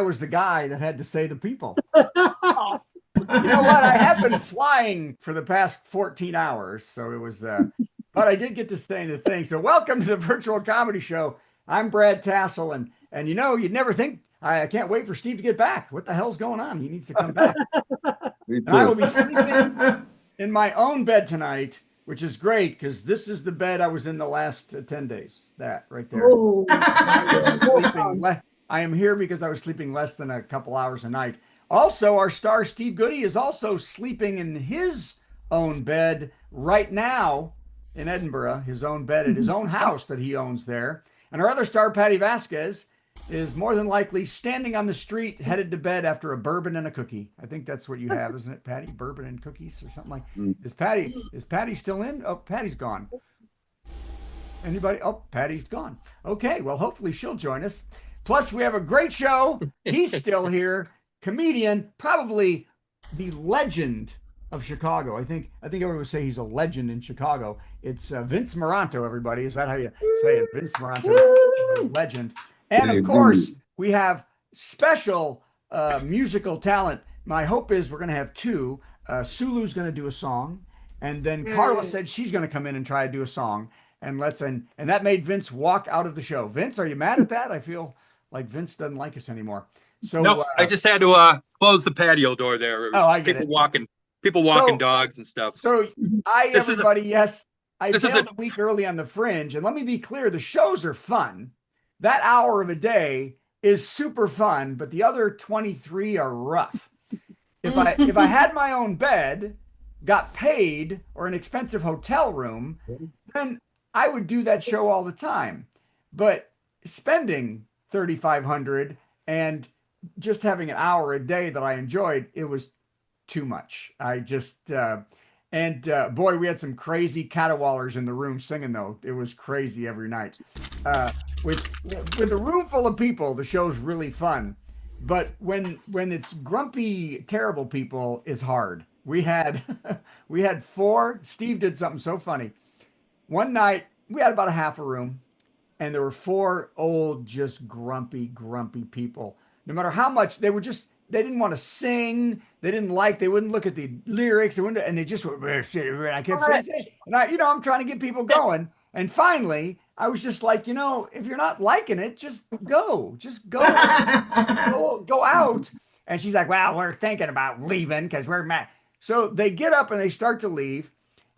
was the guy that had to say the people. You know what? I have been flying for the past 14 hours, so it was, but I did get to stay in the thing. So welcome to the virtual comedy show. I'm Brad Tassell, and you know, you'd never think, I can't wait for Steve to get back. What the hell's going on? He needs to come back. And I will be sleeping in my own bed tonight, which is great because this is the bed I was in the last 10 days. That right there. Oh, I am here because I was sleeping less than a couple hours a night. Also, our star Steve Goody is also sleeping in his own bed right now in Edinburgh, his own bed at his own house that he owns there. And our other star, Patty Vasquez, is more than likely standing on the street headed to bed after a bourbon and a cookie. I think that's what you have, isn't it, Patty? Bourbon and cookies or something like that. Is Patty still in? Oh, Patty's gone. Anybody? Oh, Patty's gone. Okay, well, hopefully she'll join us. Plus, we have a great show. He's still here. Comedian, probably the legend of Chicago. I think everyone would say he's a legend in Chicago. It's Vince Moranto, everybody. Is that how you say it? Vince Moranto, legend. And of course, we have special musical talent. My hope is we're going to have two. Sulu's going to do a song, and then Carla said she's going to come in and try to do a song. And that made Vince walk out of the show. Vince, are you mad at that? I feel like Vince doesn't like us anymore. So no, I just had to close the patio door there. Oh, I get people walking dogs and stuff. So yes, I bailed a week early on the Fringe, and let me be clear: the shows are fun. That hour of a day is super fun, but the other 23 are rough. If I had my own bed, got paid, or an expensive hotel room, then I would do that show all the time. But spending $3,500 and just having an hour a day that I enjoyed, it was too much. I just boy, we had some crazy caterwaulers in the room singing though. It was crazy every night. With a room full of people, the show's really fun. But when it's grumpy, terrible people, it's hard. We had four. Steve did something so funny. One night we had about a half a room, and there were four old, just grumpy people. No matter how much they didn't want to sing. They wouldn't look at the lyrics. And they just went, I kept saying, and I'm trying to get people going. And finally, I was just like, if you're not liking it, just go out. And she's like, well, we're thinking about leaving because we're mad. So they get up and they start to leave.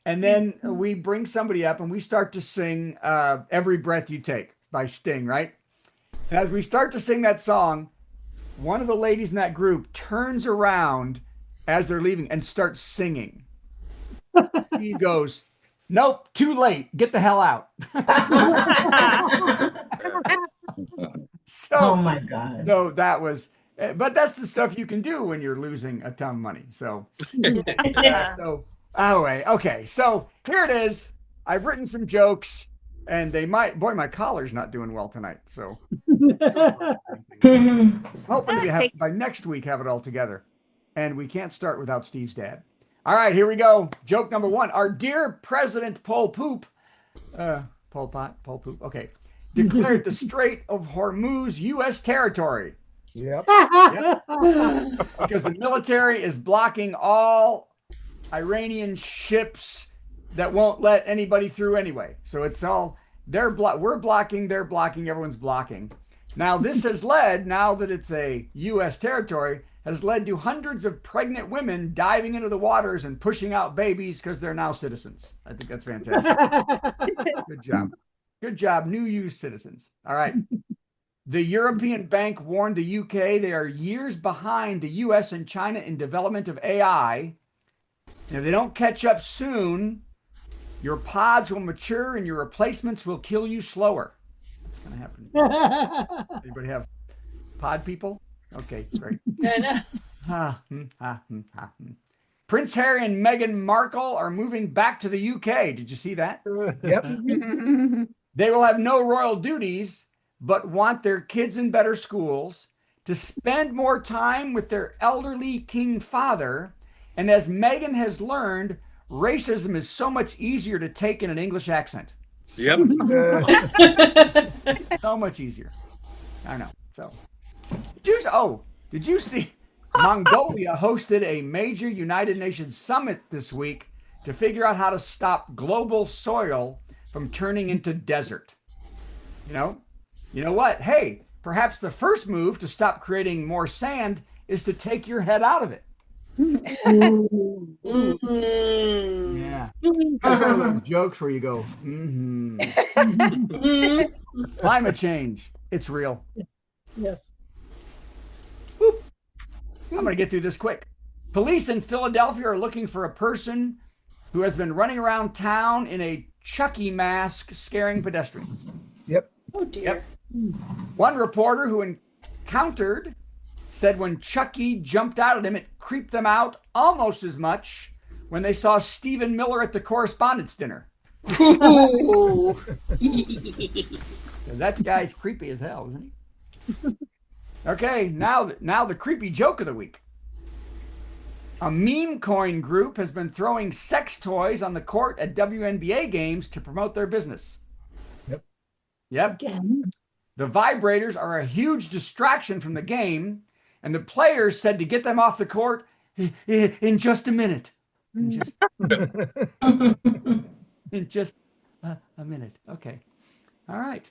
And then we bring somebody up and we start to sing Every Breath You Take by Sting, right? And as we start to sing that song, one of the ladies in that group turns around as they're leaving and starts singing. He goes, nope, too late. Get the hell out. Oh my God. So that was, but that's the stuff you can do when you're losing a ton of money. So, anyway, okay. So here it is. I've written some jokes and my collar's not doing well tonight. So hoping to by next week, have it all together. And we can't start without Steve's dad. All right, here we go. Joke number one. Our dear President Pol Poop, Pol Pot, okay, declared the Strait of Hormuz U.S. territory. Yep. Because the military is blocking all Iranian ships that won't let anybody through anyway. So it's all, we're blocking, they're blocking, everyone's blocking. Now this has led, now that it's a U.S. territory, has led to hundreds of pregnant women diving into the waters and pushing out babies because they're now citizens. I think that's fantastic. Good job. Good job, new you citizens. All right. The European Bank warned the UK they are years behind the US and China in development of AI. And if they don't catch up soon, your pods will mature and your replacements will kill you slower. What's going to happen? Anybody have pod people? Okay, great. Prince Harry and Meghan Markle are moving back to the UK. Did you see that? Yep. They will have no royal duties, but want their kids in better schools, to spend more time with their elderly king father. And as Meghan has learned, racism is so much easier to take in an English accent. Yep. So much easier. I know. So Did you see Mongolia hosted a major United Nations summit this week to figure out how to stop global soil from turning into desert? You know what? Hey, perhaps the first move to stop creating more sand is to take your head out of it. Yeah. That's one of those jokes where you go, Climate change. It's real. Yes. Boop. I'm going to get through this quick. Police in Philadelphia are looking for a person who has been running around town in a Chucky mask scaring pedestrians. Yep. Oh, dear. Yep. One reporter who encountered said when Chucky jumped out at him, it creeped them out almost as much when they saw Stephen Miller at the correspondence dinner. That guy's creepy as hell, isn't he? Okay, now the creepy joke of the week. A meme coin group has been throwing sex toys on the court at WNBA games to promote their business. Yep. Again. The vibrators are a huge distraction from the game, and the players said to get them off the court in just a minute. In just a minute. Okay. All right.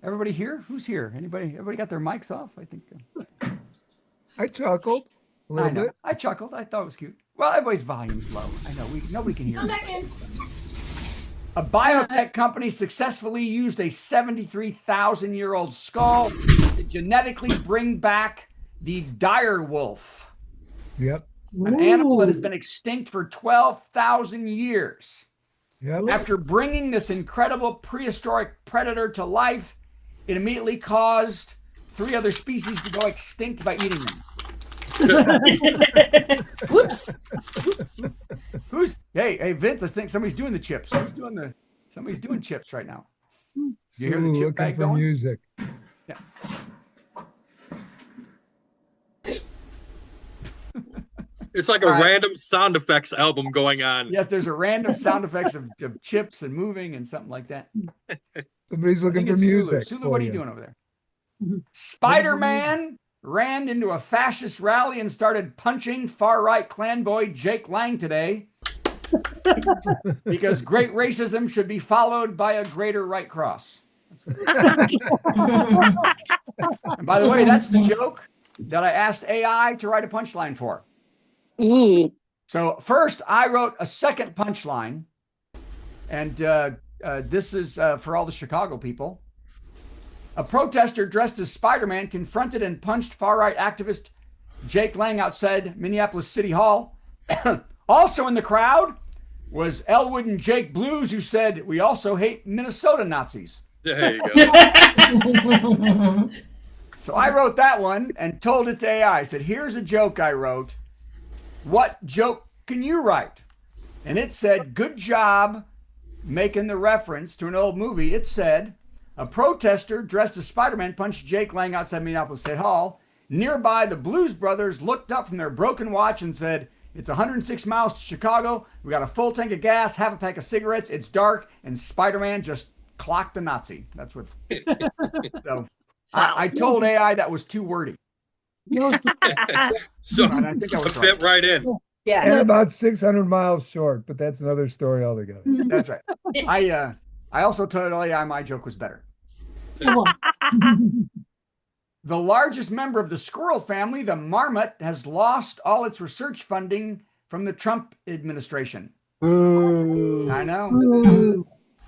Everybody here? Who's here? Everybody got their mics off? I think. I chuckled a little bit. I chuckled. I thought it was cute. Well, everybody's volume's low. I know. Nobody can hear I'm me. back in. A biotech company successfully used a 73,000-year-old skull to genetically bring back the dire wolf, Yep. an animal that has been extinct for 12,000 years. Yep. After bringing this incredible prehistoric predator to life, it immediately caused 3 other species to go extinct by eating them. Whoops. Hey, Vince, I think somebody's doing the chips. Somebody's doing chips right now. You hear the chip Looking bag for going? music. Yeah. It's like a random sound effects album going on. Yes, there's a random sound effects of chips and moving and something like that. Somebody's looking for Sulu. music. Sulu, what are you doing over there? Spider-Man ran into a fascist rally and started punching far-right Klan boy Jake Lang today because great racism should be followed by a greater right cross. And by the way, that's the joke that I asked AI to write a punchline for. So first, I wrote a second punchline, and this is for all the Chicago people. A protester dressed as Spider-Man confronted and punched far-right activist Jake Lang outside Minneapolis City Hall. Also in the crowd was Elwood and Jake Blues, who said, "We also hate Minnesota Nazis." There you go. So I wrote that one and told it to AI. I said, "Here's a joke I wrote. What joke can you write?" And it said, "Good job making the reference to an old movie." It said, a protester dressed as Spider-Man punched Jake Lang outside Minneapolis State Hall. Nearby, the Blues Brothers looked up from their broken watch and said, "It's 106 miles to Chicago. We got a full tank of gas, half a pack of cigarettes. It's dark, and Spider-Man just clocked the Nazi." That's what. So I told AI that was too wordy. So And I think I was fit right in. And Yeah. about 600 miles short, but that's another story altogether. That's right. I also told AI my joke was better. The largest member of the squirrel family, the marmot, has lost all its research funding from the Trump administration. I know.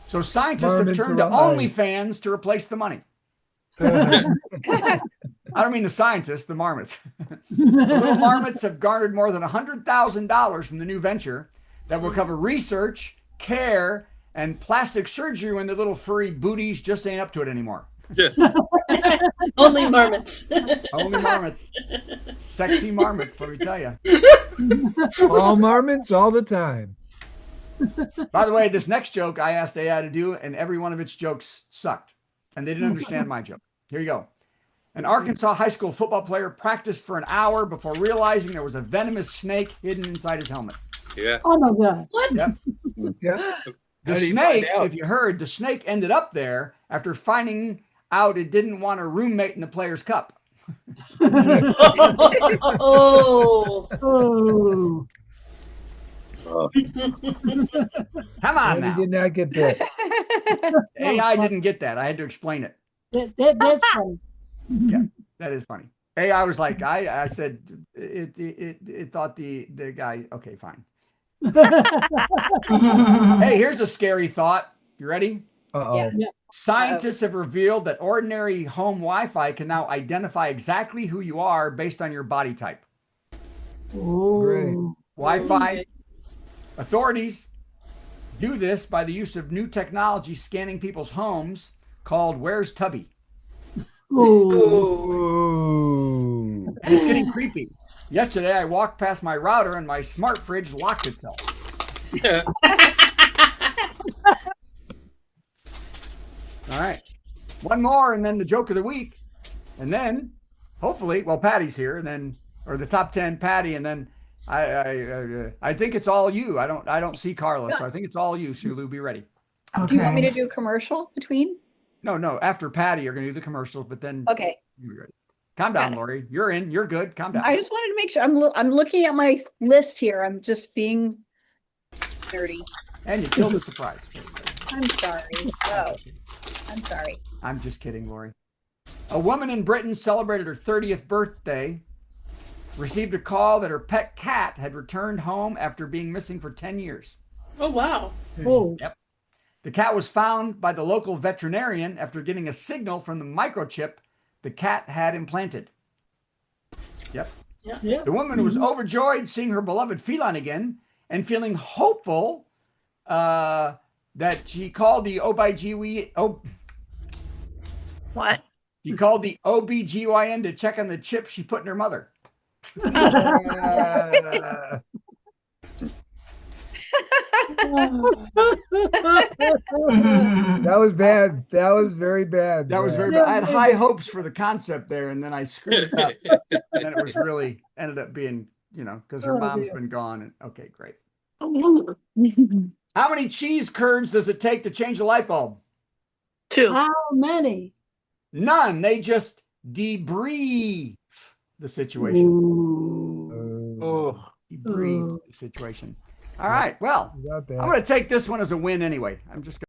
So scientists have turned to OnlyFans to replace the money. I don't mean the scientists, the marmots. The little marmots have garnered more than $100,000 from the new venture that will cover research, care, and plastic surgery when the little furry booties just ain't up to it anymore. Only marmots. Only marmots. Sexy marmots, let me tell you. All marmots all the time. By the way, this next joke I asked AI to do, and every one of its jokes sucked. And they didn't understand my joke. Here you go. An Arkansas high school football player practiced for an hour before realizing there was a venomous snake hidden inside his helmet. Yeah. Oh my God. What? Yep. Yeah. The snake, if you heard, the snake ended up there after finding out it didn't want a roommate in the player's cup. Oh. Oh. Come on And he now. did not get that. AI didn't get that. I had to explain it. That's funny. Yeah, that is funny. AI was like, I said it thought the guy, okay, fine. Hey, here's a scary thought. You ready? Uh-oh. Yeah. Scientists have revealed that ordinary home Wi-Fi can now identify exactly who you are based on your body type. Great. Oh. Wi-Fi authorities do this by the use of new technology scanning people's homes called Where's Tubby? Oh. Ooh. And it's getting creepy. Yesterday, I walked past my router and my smart fridge locked itself. Yeah. All right. One more and then the joke of the week. And then hopefully, well, Patty's here and then, or the top 10 Patty. And then I think it's all you. I don't see Carla. So I think it's all you, Sulu. Be ready. Do you want me to do a commercial between? No. After Patty, you're going to do the commercials, but then Okay. you'll be ready. Calm down, Lori. You're in. You're good. Calm down. I just wanted to make sure I'm looking at my list here. I'm just being nerdy. And you killed the surprise. I'm sorry. Oh, I'm sorry. I'm just kidding, Lori. A woman in Britain celebrated her 30th birthday, received a call that her pet cat had returned home after being missing for 10 years. Oh, wow. Oh. Yep. The cat was found by the local veterinarian after getting a signal from the microchip the cat had implanted. Yep. Yeah. The woman was overjoyed seeing her beloved feline again and feeling hopeful that she called the What? She called the OBGYN to check on the chip she put in her mother. That was bad. That was very bad. That was very bad. I had high hopes for the concept there, and then I screwed it up. And then it was really ended up being, because her mom's been gone. And okay, great. How many cheese curds does it take to change a light bulb? 2. How many? None. They just debrief the situation. Ooh. Oh. Debrief the situation. All right. Well, Not bad. I'm going to take this one as a win anyway. I'm just